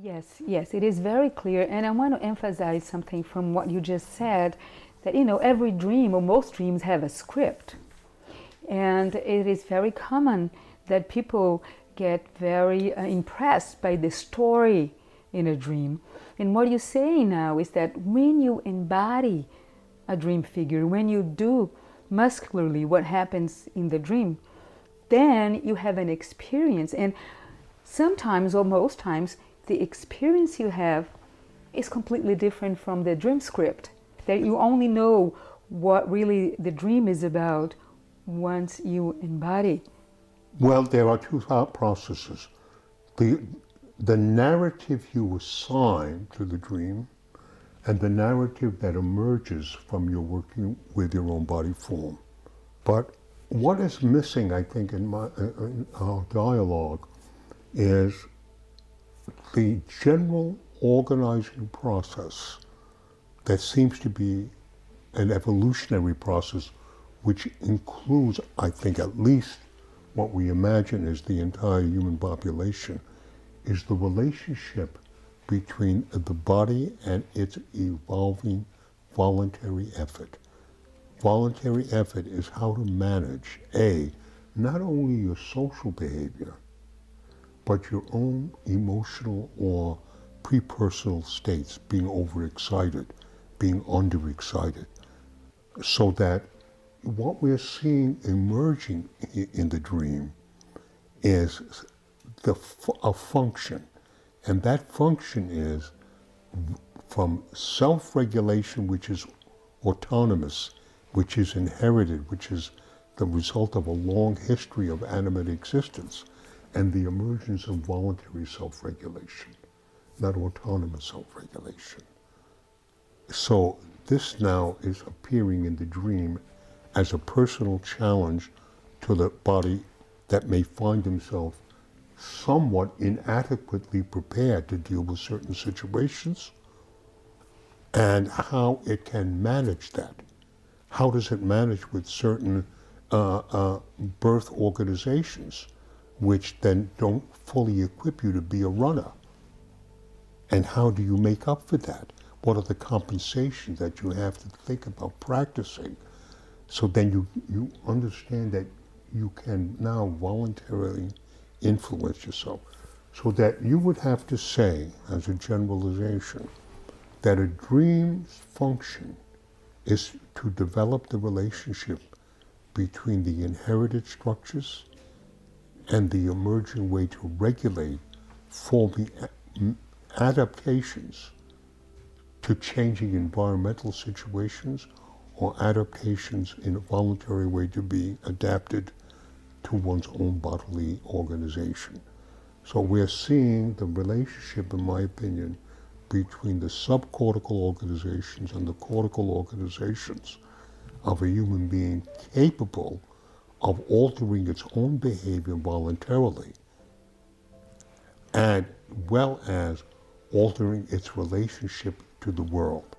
Yes, yes, it is very clear. And I want to emphasize something from what you just said, that, every dream or most dreams have a script. And it is very common that people get very impressed by the story in a dream. And what you're saying now is that when you embody a dream figure, when you do muscularly what happens in the dream, then you have an experience. And sometimes, or most times, the experience you have is completely different from the dream script. That you only know what really the dream is about once you embody. Well, there are two thought processes. The narrative you assign to the dream and the narrative that emerges from your working with your own body form. But what is missing, I think, in our dialogue is the general organizing process that seems to be an evolutionary process which includes, I think, at least what we imagine is the entire human population, is the relationship between the body and its evolving voluntary effort. Voluntary effort is how to manage, not only your social behavior, but your own emotional or pre-personal states, being overexcited, being underexcited, so that what we're seeing emerging in the dream is a function, and that function is from self-regulation, which is autonomous, which is inherited, which is the result of a long history of animate existence, and the emergence of voluntary self-regulation, not autonomous self-regulation. So this now is appearing in the dream as a personal challenge to the body that may find himself somewhat inadequately prepared to deal with certain situations, and how it can manage that. How does it manage with certain birth organizations which then don't fully equip you to be a runner? And how do you make up for that? What are the compensations that you have to think about practicing? So then you understand that you can now voluntarily influence yourself. So that you would have to say, as a generalization, that a dream's function is to develop the relationship between the inherited structures and the emerging way to regulate forming adaptations to changing environmental situations, or adaptations in a voluntary way to be adapted to one's own bodily organization. So we're seeing the relationship, in my opinion, between the subcortical organizations and the cortical organizations of a human being capable of altering its own behavior voluntarily, as well as altering its relationship to the world.